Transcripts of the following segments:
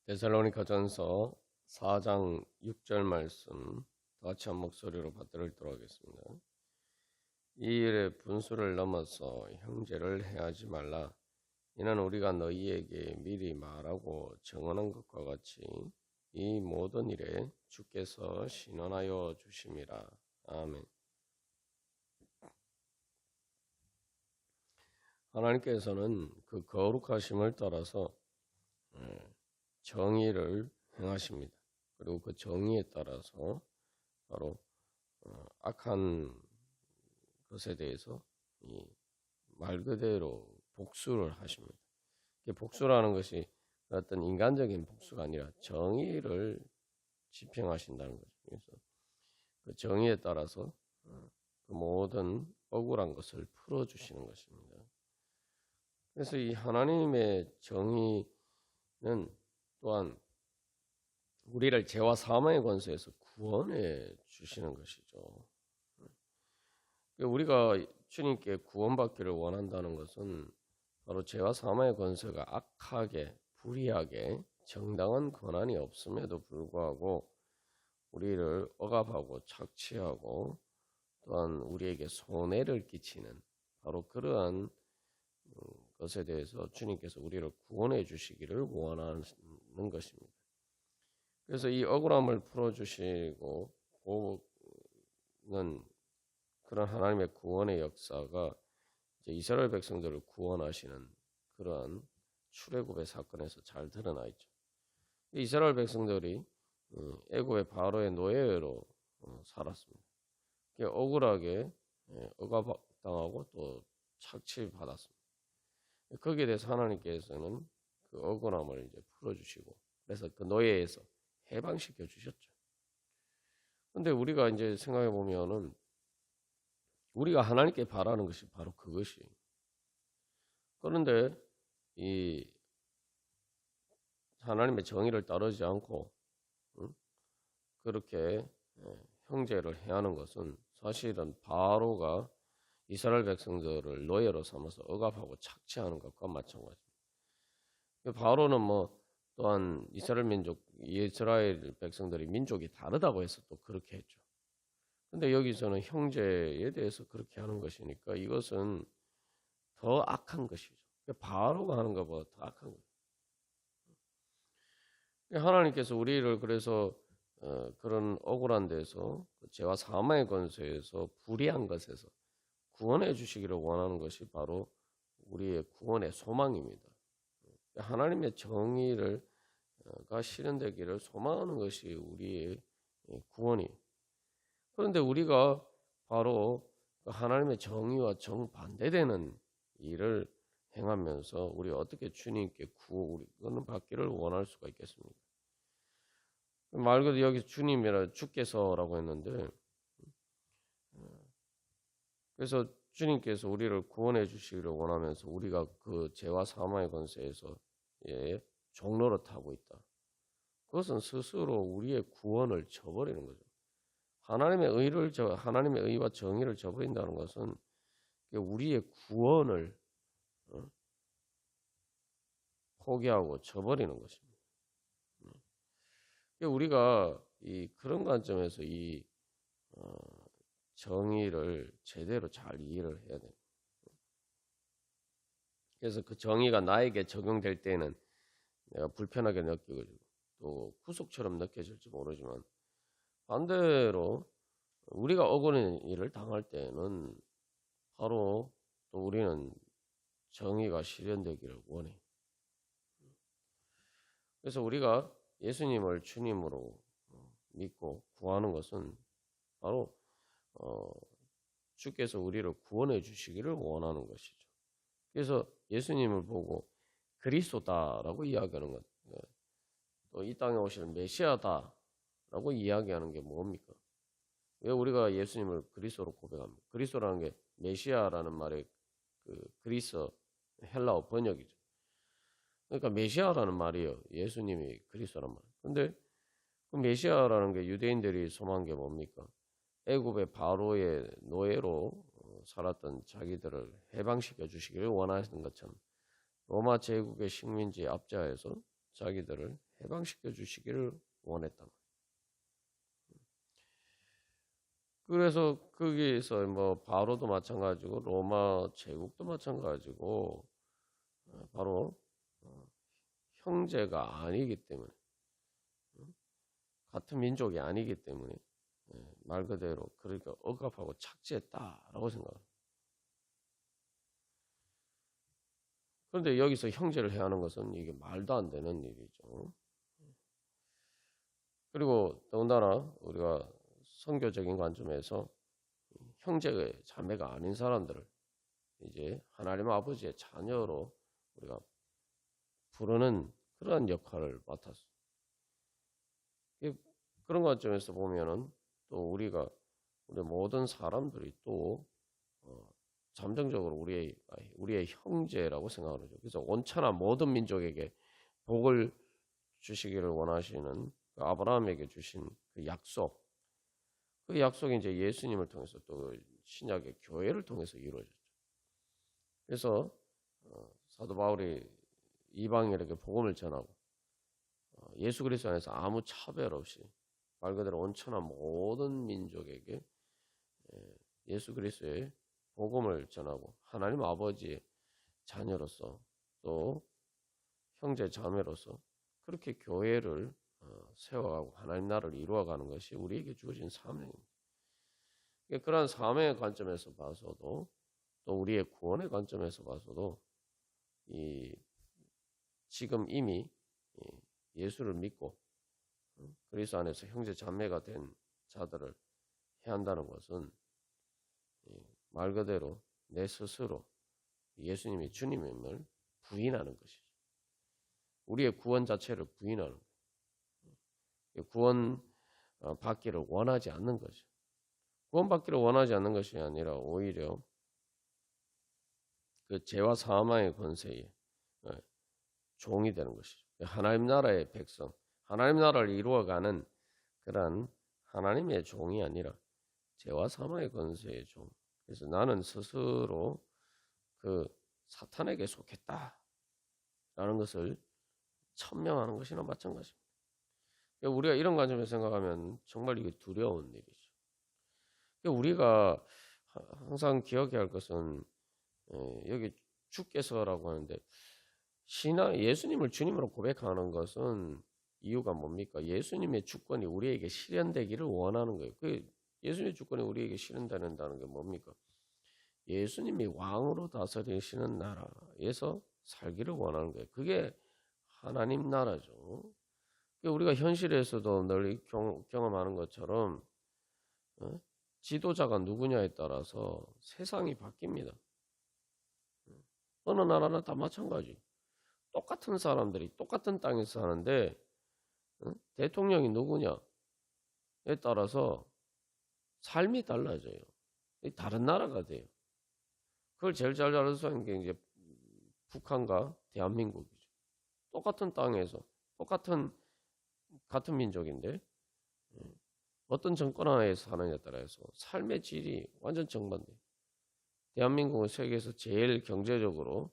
데살로니가전서 4장 6절 말씀 다 같이 한 목소리로 받들도록 하겠습니다. 이 일에 분수를 넘어서 형제를 해하지 말라. 이는 우리가 너희에게 미리 말하고 정언한 것과 같이 이 모든 일에 주께서 신원하여 주심이라. 아멘. 하나님께서는 그 거룩하심을 따라서 정의를 행하십니다. 그리고 그 정의에 따라서 바로 악한 것에 대해서 말 그대로 복수를 하십니다. 복수라는 것이 어떤 인간적인 복수가 아니라 정의를 집행하신다는 거죠. 그래서 그 정의에 따라서 그 모든 억울한 것을 풀어주시는 것입니다. 그래서 이 하나님의 정의는 또한 우리를 죄와 사망의 권세에서 구원해 주시는 것이죠. 우리가 주님께 구원받기를 원한다는 것은 바로 죄와 사망의 권세가 악하게, 불의하게 정당한 권한이 없음에도 불구하고 우리를 억압하고 착취하고 또한 우리에게 손해를 끼치는 바로 그러한 것에 대해서 주님께서 우리를 구원해 주시기를 원하는 것입니다. 그래서 이 억울함을 풀어주시고 는 그런 하나님의 구원의 역사가 이제 이스라엘 백성들을 구원하시는 그러한 출애굽의 사건에서 잘 드러나 있죠. 이스라엘 백성들이 애굽의 바로의 노예로 살았습니다. 억울하게 억압당하고 또 착취받았습니다. 거기에 대해서 하나님께서는 그 억울함을 이제 풀어주시고 그래서 그 노예에서 해방시켜 주셨죠. 근데 우리가 이제 생각해 보면은 우리가 하나님께 바라는 것이 바로 그것이. 그런데 이 하나님의 정의를 따르지 않고 그렇게 형제를 해하는 것은 사실은 바로가 이스라엘 백성들을 노예로 삼아서 억압하고 착취하는 것과 마찬가지입니다. 바로는 또한 이스라엘 백성들이 민족이 다르다고 해서 또 그렇게 했죠. 근데 여기서는 형제에 대해서 그렇게 하는 것이니까 이것은 더 악한 것이죠. 바로가 하는 것보다 더 악한 거예요. 하나님께서 우리를 그래서 그런 억울한 데서 죄와 사망의 권세에서 불의한 것에서 구원해 주시기를 원하는 것이 바로 우리의 구원의 소망입니다. 하나님의 정의가 실현되기를 소망하는 것이 우리의 구원이에요. 그런데 우리가 바로 하나님의 정의와 정반대되는 일을 행하면서 우리 어떻게 주님께 구원을 받기를 원할 수가 있겠습니까? 말 그대로 여기 주님이라 주께서라고 했는데 그래서 주님께서 우리를 구원해 주시기를 원하면서 우리가 그 죄와 사망의 권세에서 종로를 타고 있다. 그것은 스스로 우리의 구원을 저버리는 거죠. 하나님의 의와 정의를 저버린다는 것은 우리의 구원을 포기하고 저버리는 것입니다. 우리가 그런 관점에서 이 정의를 제대로 잘 이해를 해야 됩니다. 그래서 그 정의가 나에게 적용될 때는 내가 불편하게 느끼고 또 구속처럼 느껴질지 모르지만 반대로 우리가 억울한 일을 당할 때는 바로 또 우리는 정의가 실현되기를 원해. 그래서 우리가 예수님을 주님으로 믿고 구하는 것은 바로 주께서 우리를 구원해 주시기를 원하는 것이죠. 그래서 예수님을 보고 그리스도다라고 이야기하는 것, 또 이 땅에 오시는 메시아다라고 이야기하는 게 뭡니까? 왜 우리가 예수님을 그리스도로 고백합니까? 그리스도라는 게 메시아라는 말의 그리스 헬라어 번역이죠. 그러니까 메시아라는 말이에요. 예수님이 그리스도란 말. 근데 그 메시아라는 게 유대인들이 소망한 게 뭡니까? 애굽의 바로의 노예로 살았던 자기들을 해방시켜 주시기를 원하시는 것처럼 로마 제국의 식민지 압제하에서 자기들을 해방시켜 주시기를 원했단 말이에요. 그래서 거기에서 뭐 바로도 마찬가지고 로마 제국도 마찬가지고 바로 형제가 아니기 때문에 같은 민족이 아니기 때문에 말 그대로 그러니까 억압하고 착지했다라고 생각합니다. 그런데 여기서 형제를 해하는 것은 이게 말도 안 되는 일이죠. 그리고 더군다나 우리가 선교적인 관점에서 형제의 자매가 아닌 사람들을 이제 하나님 아버지의 자녀로 우리가 부르는 그러한 역할을 맡았어요. 그런 관점에서 보면은 또 우리 모든 사람들이 또 잠정적으로 우리의 형제라고 생각하는 거죠. 그래서 온천한 모든 민족에게 복을 주시기를 원하시는 그 아브라함에게 주신 그 약속, 그 약속이 이제 예수님을 통해서 또 신약의 교회를 통해서 이루어졌죠. 그래서 사도 바울이 이방인에게 복음을 전하고 예수 그리스도 안에서 아무 차별 없이 말 그대로 온천한 모든 민족에게 예수 그리스도의 복음을 전하고 하나님 아버지의 자녀로서 또 형제 자매로서 그렇게 교회를 세워가고 하나님 나라를 이루어가는 것이 우리에게 주어진 사명입니다. 그러한 사명의 관점에서 봐서도 또 우리의 구원의 관점에서 봐서도 지금 이미 예수를 믿고 그리스도 안에서 형제 자매가 된 자들을 해한다는 것은 말 그대로 내 스스로 예수님이 주님임을 부인하는 것이죠. 우리의 구원 자체를 부인하는 거예요. 구원 받기를 원하지 않는 거죠. 구원 받기를 원하지 않는 것이 아니라 오히려 그 죄와 사망의 권세에 종이 되는 것이죠. 하나님 나라의 백성, 하나님 나라를 이루어가는 그러한 하나님의 종이 아니라 죄와 사망의 권세의 종. 그래서 나는 스스로 그 사탄에게 속했다라는 것을 천명하는 것이나 마찬가지입니다. 우리가 이런 관점에서 생각하면 정말 이게 두려운 일이죠. 우리가 항상 기억해야 할 것은 여기 주께서라고 하는데 예수님을 주님으로 고백하는 것은 이유가 뭡니까? 예수님의 주권이 우리에게 실현되기를 원하는 거예요. 예수님의 주권이 우리에게 실현된다는 게 뭡니까? 예수님이 왕으로 다스리시는 나라에서 살기를 원하는 거예요. 그게 하나님 나라죠. 우리가 현실에서도 널리 경험하는 것처럼 지도자가 누구냐에 따라서 세상이 바뀝니다. 어느 나라나 다 마찬가지. 똑같은 사람들이 똑같은 땅에서 사는데 대통령이 누구냐에 따라서 삶이 달라져요. 다른 나라가 돼요. 그걸 제일 잘 알아서 게 이제 북한과 대한민국이죠. 똑같은 땅에서 같은 민족인데 어떤 정권 하나에서 사느냐에 따라서 삶의 질이 완전 정반대예요. 대한민국은 세계에서 제일 경제적으로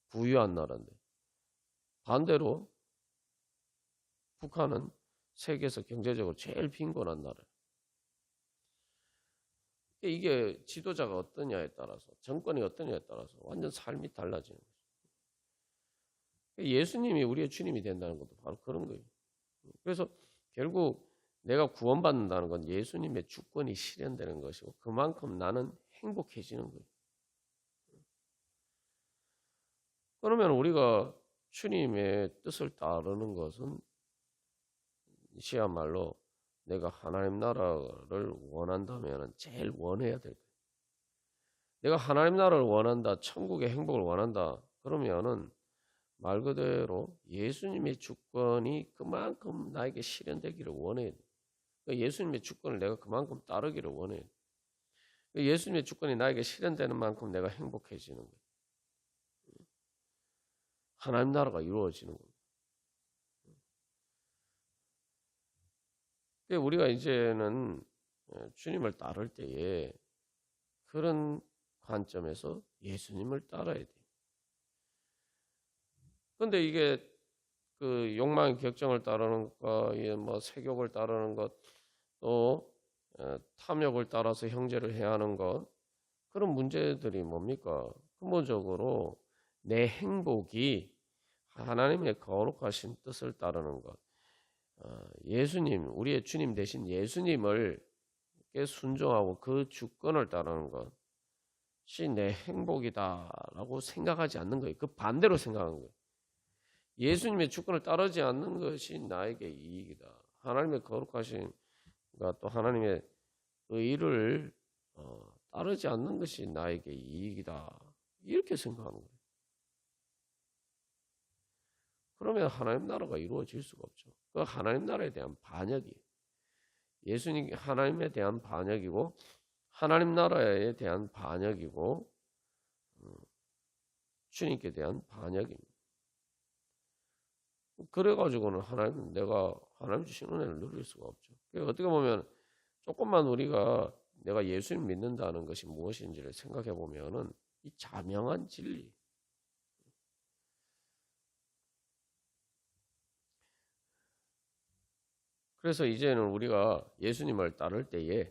부유한 나라인데 반대로 북한은 세계에서 경제적으로 제일 빈곤한 나라예요. 이게 지도자가 어떠냐에 따라서 정권이 어떠냐에 따라서 완전 삶이 달라지는 거죠. 예수님이 우리의 주님이 된다는 것도 바로 그런 거예요. 그래서 결국 내가 구원받는다는 건 예수님의 주권이 실현되는 것이고 그만큼 나는 행복해지는 거예요. 그러면 우리가 주님의 뜻을 따르는 것은 시야말로 내가 하나님 나라를 원한다면 제일 원해야 될 거예요. 내가 하나님 나라를 원한다, 천국의 행복을 원한다, 그러면은 말 그대로 예수님의 주권이 그만큼 나에게 실현되기를 원해야 돼요. 그러니까 예수님의 주권을 내가 그만큼 따르기를 원해요. 그러니까 예수님의 주권이 나에게 실현되는 만큼 내가 행복해지는 거예요. 하나님 나라가 이루어지는 겁니다. 우리가 이제는 주님을 따를 때에 그런 관점에서 예수님을 따라야 돼요. 그런데 이게 그 욕망의 격정을 따르는 것, 뭐 세욕을 따르는 것, 또 탐욕을 따라서 형제를 해하는 것, 그런 문제들이 뭡니까? 근본적으로 내 행복이 하나님의 거룩하신 뜻을 따르는 것, 예수님, 우리의 주님 대신 예수님을 순종하고 그 주권을 따르는 것이 내 행복이다라고 생각하지 않는 거예요. 그 반대로 생각하는 거예요. 예수님의 주권을 따르지 않는 것이 나에게 이익이다. 하나님의 거룩하신 또 하나님의 의를 따르지 않는 것이 나에게 이익이다. 이렇게 생각하는 거예요. 그러면 하나님 나라가 이루어질 수가 없죠. 그 하나님 나라에 대한 반역이 예수님 하나님에 대한 반역이고 하나님 나라에 대한 반역이고 주님께 대한 반역입니다. 그래가지고는 내가 하나님 주신 은혜를 누릴 수가 없죠. 어떻게 보면 조금만 우리가 내가 예수님 믿는다는 것이 무엇인지를 생각해 보면은 이 자명한 진리. 그래서 이제는 우리가 예수님을 따를 때에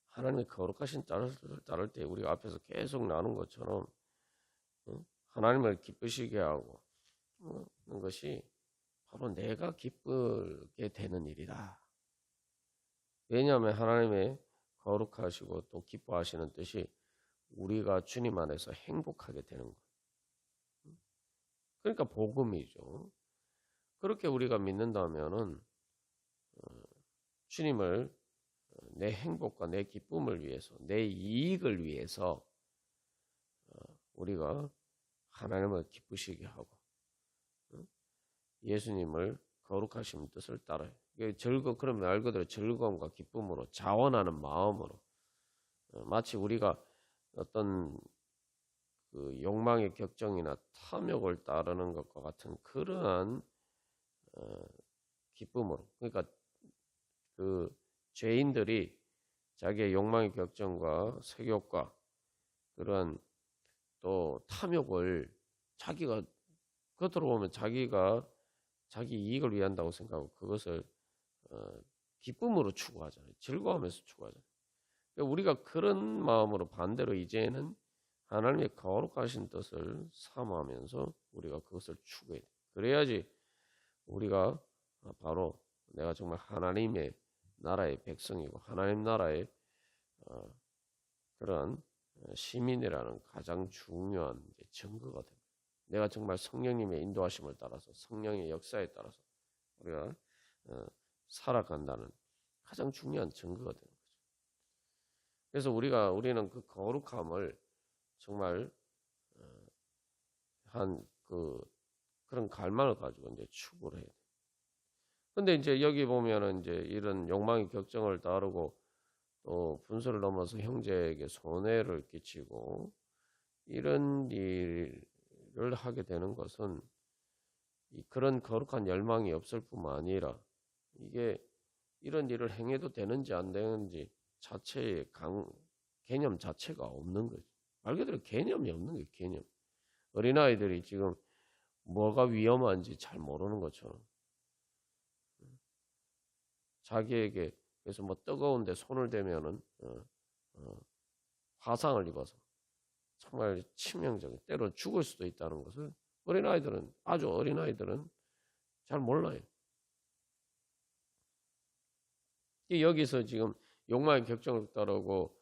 하나님의 거룩하신 뜻을 따를 때 우리가 앞에서 계속 나눈 것처럼 하나님을 기쁘시게 하고 하는 것이 바로 내가 기쁘게 되는 일이다. 왜냐하면 하나님의 거룩하시고 또 기뻐하시는 뜻이 우리가 주님 안에서 행복하게 되는 거예요. 그러니까 복음이죠. 그렇게 우리가 믿는다면은 주님을 내 행복과 내 기쁨을 위해서, 내 이익을 위해서 우리가 하나님을 기쁘시게 하고 예수님을 거룩하신 뜻을 따라요. 그러면 말 그대로 즐거움과 기쁨으로 자원하는 마음으로 마치 우리가 어떤 그 욕망의 격정이나 탐욕을 따르는 것과 같은 그러한 기쁨으로, 그러니까 그 죄인들이 자기의 욕망의 격정과 색욕과 그런 또 탐욕을 자기가 겉으로 보면 자기가 자기 이익을 위한다고 생각하고 그것을 기쁨으로 추구하잖아요. 즐거워하면서 추구하잖아요. 그러니까 우리가 그런 마음으로 반대로 이제는 하나님의 거룩하신 뜻을 사모하면서 우리가 그것을 추구해야 돼요. 그래야지 우리가 바로 내가 정말 하나님의 나라의 백성이고 하나님 나라의 그런 시민이라는 가장 중요한 증거가 됩니다. 내가 정말 성령님의 인도하심을 따라서 성령의 역사에 따라서 우리가 살아간다는 가장 중요한 증거가 되는 거죠. 그래서 우리는 그 거룩함을 정말 그런 갈망을 가지고 이제 추구를 해야 돼요. 근데 이제 여기 보면은 이제 이런 욕망의 격정을 따르고 또 분수를 넘어서 형제에게 손해를 끼치고 이런 일을 하게 되는 것은 그런 거룩한 열망이 없을 뿐만 아니라 이게 이런 일을 행해도 되는지 안 되는지 자체의 개념 자체가 없는 거죠. 말 그대로 개념이 없는 거예요. 개념. 어린아이들이 지금 뭐가 위험한지 잘 모르는 것처럼 자기에게 그래서 뭐 뜨거운데 손을 대면은 화상을 입어서 정말 치명적인 때로 죽을 수도 있다는 것을 아주 어린아이들은 잘 몰라요. 여기서 지금 욕망의 격정을 따르고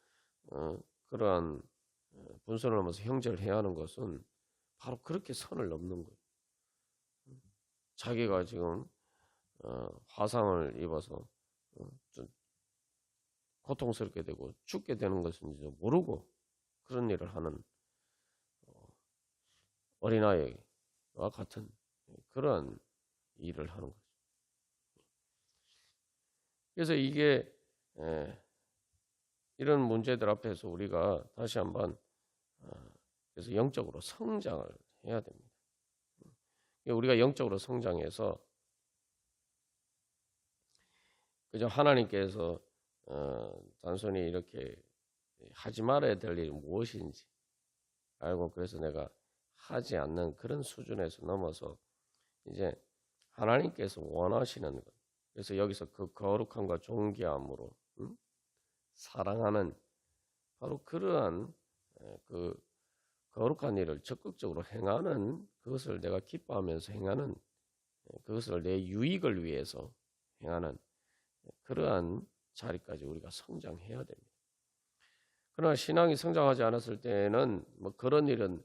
그러한 분선을 하면서 형제를 해야 하는 것은 바로 그렇게 선을 넘는 거예요. 자기가 지금 화상을 입어서 좀 고통스럽게 되고 죽게 되는 것은 이제 모르고 그런 일을 하는 어린아이와 같은 그러한 일을 하는 거죠. 그래서 이게 이런 문제들 앞에서 우리가 다시 한번 그래서 영적으로 성장을 해야 됩니다. 우리가 영적으로 성장해서 그저 하나님께서 단순히 이렇게 하지 말아야 될 일이 무엇인지 알고 그래서 내가 하지 않는 그런 수준에서 넘어서 이제 하나님께서 원하시는 것. 그래서 여기서 그 거룩함과 존귀함으로 사랑하는 바로 그러한 그 거룩한 일을 적극적으로 행하는 그것을 내가 기뻐하면서 행하는 그것을 내 유익을 위해서 행하는 그러한 자리까지 우리가 성장해야 됩니다. 그러나 신앙이 성장하지 않았을 때는 뭐 그런 일은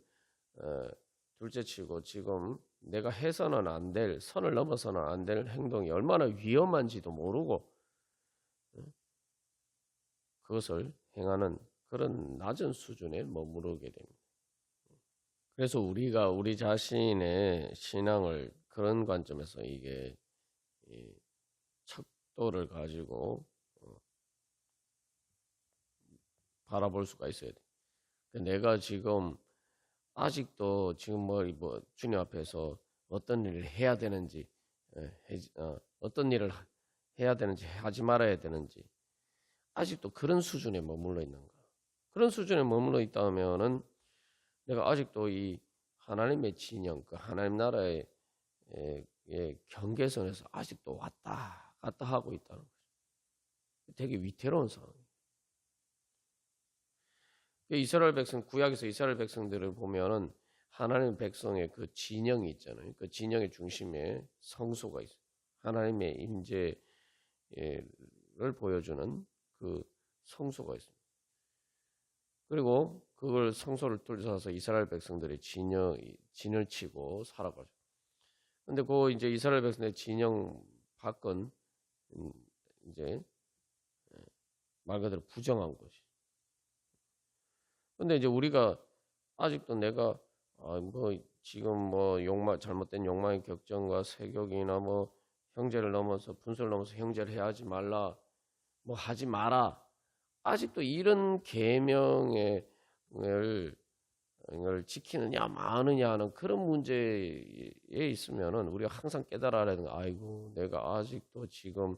둘째치고 지금 내가 해서는 안 될, 선을 넘어서는 안 될 행동이 얼마나 위험한지도 모르고 그것을 행하는 그런 낮은 수준에 머무르게 됩니다. 그래서 우리가 우리 자신의 신앙을 그런 관점에서 이게 척도를 가지고 바라볼 수가 있어야 돼. 내가 지금 아직도 지금 뭐 주님 앞에서 어떤 일을 해야 되는지, 어떤 일을 해야 되는지, 하지 말아야 되는지, 아직도 그런 수준에 머물러 있는가? 그런 수준에 머물러 있다면은 내가 아직도 이 하나님의 진영, 그 하나님 나라의 경계선에서 아직도 왔다 갔다 하고 있다는 거죠. 되게 위태로운 상황이에요. 이스라엘 백성, 구약에서 이스라엘 백성들을 보면은 하나님 백성의 그 진영이 있잖아요. 그 진영의 중심에 성소가 있어요. 하나님의 임재를 보여주는 그 성소가 있습니다. 그리고 그걸 성소를 뚫어서 이스라엘 백성들이 진을 치고 살아가죠. 근데 그 이제 이스라엘 백성의 진영 밖은 이제 말 그대로 부정한 것이. 근데 이제 우리가 아직도 내가 뭐 지금 뭐 잘못된 욕망의 격정과 세욕이나 뭐 형제를 넘어서 분수를 넘어서 형제를 해하지 말라, 뭐 하지 마라. 아직도 이런 계명을 지키느냐 마느냐 하는 그런 문제에 있으면은 우리가 항상 깨달아야 되는 거. 아이고, 내가 아직도 지금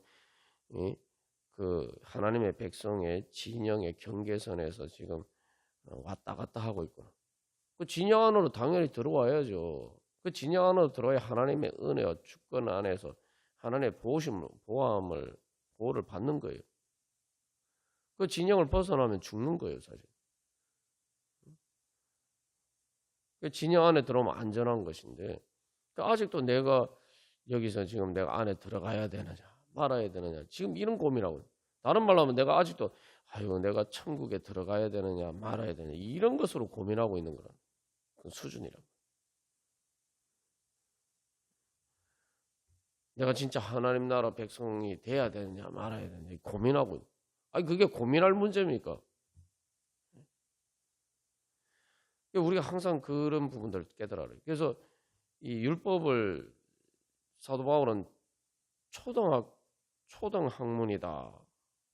그 하나님의 백성의 진영의 경계선에서 지금 왔다 갔다 하고 있구나. 그 진영 안으로 당연히 들어와야죠. 그 진영 안으로 들어와야 하나님의 은혜와 주권 안에서 하나님의 보호를 받는 거예요. 그 진영을 벗어나면 죽는 거예요, 사실. 그 진영 안에 들어오면 안전한 것인데, 아직도 내가 여기서 지금 내가 안에 들어가야 되느냐, 말아야 되느냐, 지금 이런 고민하고. 다른 말로 하면 내가 아직도 내가 천국에 들어가야 되느냐, 말아야 되느냐, 이런 것으로 고민하고 있는 거라는 그 수준이라고. 내가 진짜 하나님 나라 백성이 돼야 되느냐, 말아야 되느냐, 고민하고 있는. 그게 고민할 문제입니까? 우리가 항상 그런 부분들을 깨달아야 해요. 그래서 이 율법을 사도 바울은 초등학문이다,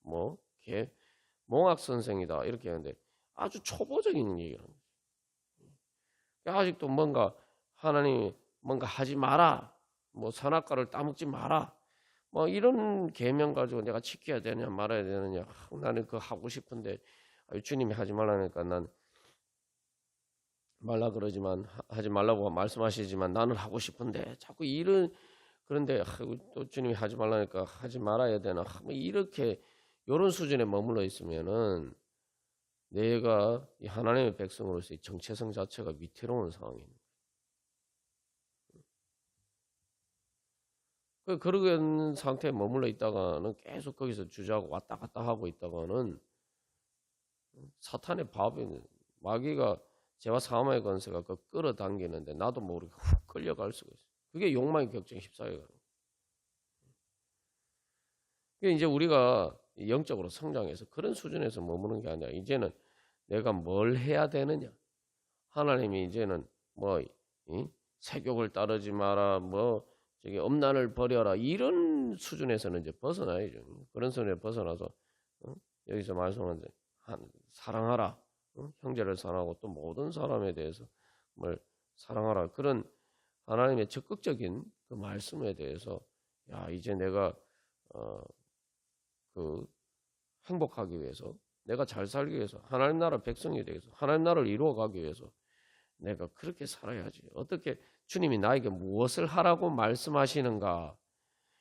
뭐 몽학 선생이다 이렇게 하는데 아주 초보적인 얘기를 합니다. 아직도 뭔가 하나님이 뭔가 하지 마라, 뭐 선악과를 따먹지 마라, 뭐 이런 계명 가지고 내가 지켜야 되느냐 말아야 되느냐, 나는 그거 하고 싶은데 주님이 하지 말라니까 난 말라 그러지만 하지 말라고 말씀하시지만 나는 하고 싶은데 자꾸 그런데 또 주님이 하지 말라니까 하지 말아야 되나, 뭐 이렇게 이런 수준에 머물러 있으면은 내가 이 하나님의 백성으로서의 정체성 자체가 위태로운 상황입니다. 그런 상태에 머물러 있다가는 계속 거기서 주저하고 왔다 갔다 하고 있다가는 사탄의 마귀가 죄와 사망의 권세가 그 끌어당기는데 나도 모르게 훅 끌려갈 수가 있어요. 그게 욕망의 격정에 휩싸여 가는 거예요. 그게 이제 우리가 영적으로 성장해서 그런 수준에서 머무는 게 아니라 이제는 내가 뭘 해야 되느냐. 하나님이 이제는 뭐 세욕을 따르지 마라, 뭐 저기 엄난을 버려라, 이런 수준에서는 이제 벗어나야죠. 그런 수준에 벗어나서 여기서 말씀하는 사랑하라, 형제를 사랑하고 또 모든 사람에 대해서 뭘 사랑하라, 그런 하나님의 적극적인 그 말씀에 대해서 이제 내가 그 행복하기 위해서, 내가 잘 살기 위해서, 하나님 나라 백성이 되기 위해서, 하나님 나라를 이루어가기 위해서 내가 그렇게 살아야지. 어떻게 주님이 나에게 무엇을 하라고 말씀하시는가?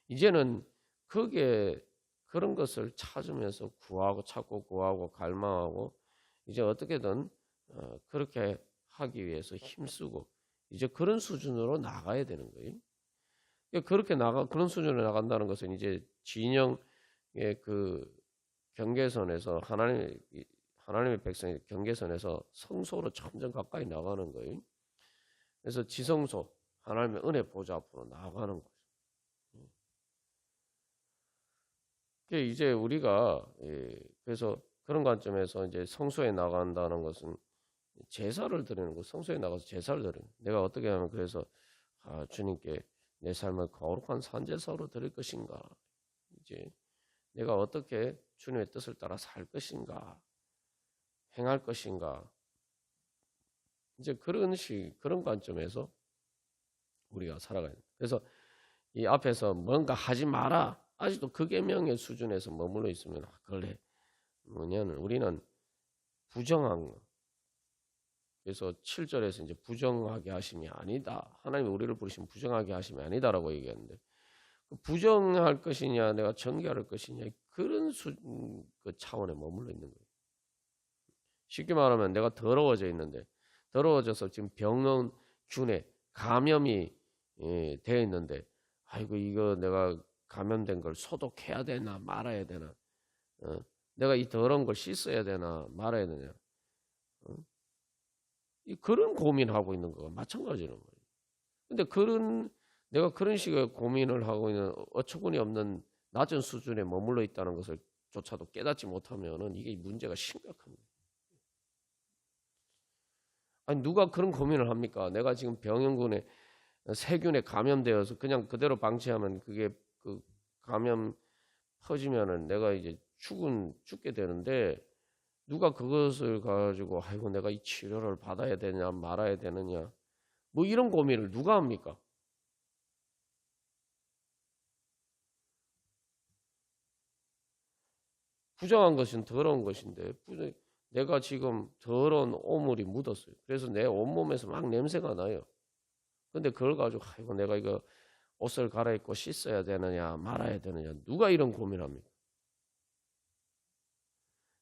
이제는 그게 그런 것을 찾으면서 구하고 찾고 구하고 갈망하고 이제 어떻게든 그렇게 하기 위해서 힘쓰고 이제 그런 수준으로 나가야 되는 거예요. 그렇게 그런 수준으로 나간다는 것은 이제 진영의 그 경계선에서 하나님의 백성의 경계선에서 성소로 점점 가까이 나가는 거예요. 그래서 지성소, 하나님의 은혜 보좌 앞으로 나아가는 거죠. 이제 우리가 그래서 그런 관점에서 이제 성소에 나간다는 것은 제사를 드리는 거, 성소에 나가서 제사를 드리는. 내가 어떻게 하면 그래서 주님께 내 삶을 거룩한 산제사로 드릴 것인가? 이제 내가 어떻게 주님의 뜻을 따라 살 것인가? 행할 것인가? 이제 그런 관점에서 우리가 살아가야 돼. 그래서 이 앞에서 뭔가 하지 마라. 아직도 그 계명의 수준에서 머물러 있으면 그래. 뭐냐면 우리는 부정한 거. 그래서 7절에서 이제 부정하게 하심이 아니다. 하나님이 우리를 부르시면 부정하게 하심이 아니다라고 얘기했는데 부정할 것이냐, 내가 정결할 것이냐 그런 그 차원에 머물러 있는 거예요. 쉽게 말하면 내가 더러워져 있는데 더러워져서 지금 병원 균에 감염이 되어 있는데 아이고 이거 내가 감염된 걸 소독해야 되나 말아야 되나 내가 이 더러운 걸 씻어야 되나 말아야 되냐 그런 고민하고 있는 거가 마찬가지는 거예요. 근데 내가 그런 식의 고민을 하고 있는 어처구니 없는 낮은 수준에 머물러 있다는 것을 조차도 깨닫지 못하면은 이게 문제가 심각합니다. 아니 누가 그런 고민을 합니까? 내가 지금 병원군에 세균에 감염되어서 그냥 그대로 방치하면 그게 그 감염 퍼지면은 내가 이제 죽게 되는데 누가 그것을 가지고 아이고 내가 이 치료를 받아야 되냐 말아야 되느냐 뭐 이런 고민을 누가 합니까? 부정한 것은 더러운 것인데 내가 지금 더러운 오물이 묻었어요. 그래서 내 온몸에서 막 냄새가 나요. 근데 그걸 가지고 아이고 내가 이거 옷을 갈아입고 씻어야 되느냐 말아야 되느냐 누가 이런 고민합니까?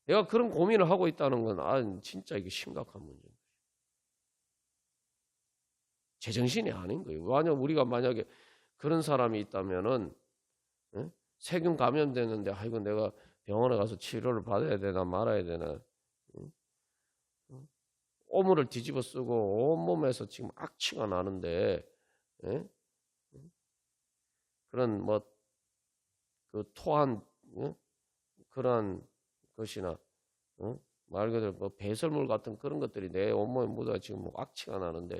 내가 그런 고민을 하고 있다는 건 진짜 이게 심각한 문제예요. 제정신이 아닌 거예요. 우리가 만약에 그런 사람이 있다면은 세균 감염됐는데 아이고 내가 병원에 가서 치료를 받아야 되나 말아야 되나 오물을 뒤집어 쓰고 온몸에서 지금 악취가 나는데 그런 뭐 그 토한 그런 것이나 말 그대로 뭐 배설물 같은 그런 것들이 내 온몸에 묻어 지금 뭐 악취가 나는데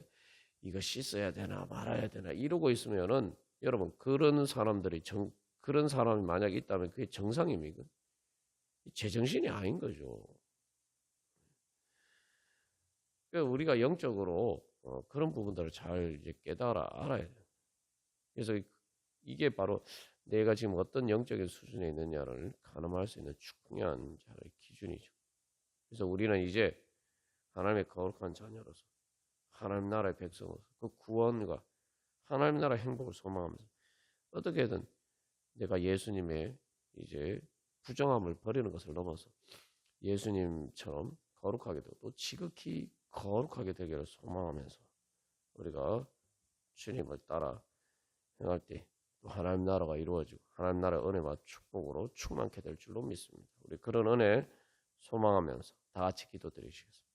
이거 씻어야 되나 말아야 되나 이러고 있으면은 여러분 그런 사람이 만약에 있다면 그게 정상입니까? 제정신이 아닌 거죠. 그러니까 우리가 영적으로 그런 부분들을 잘 이제 알아야 돼요. 그래서 이게 바로 내가 지금 어떤 영적인 수준에 있느냐를 가늠할 수 있는 중요한 기준이죠. 그래서 우리는 이제 하나님의 거룩한 자녀로서 하나님 나라의 백성으로서 그 구원과 하나님 나라의 행복을 소망하면서 어떻게든 내가 예수님의 이제 부정함을 버리는 것을 넘어서 예수님처럼 거룩하게 되고 또 지극히 거룩하게 되기를 소망하면서 우리가 주님을 따라 행할 때 또 하나님 나라가 이루어지고 하나님 나라의 은혜와 축복으로 충만케 될 줄로 믿습니다. 우리 그런 은혜 소망하면서 다 같이 기도드리시겠습니다.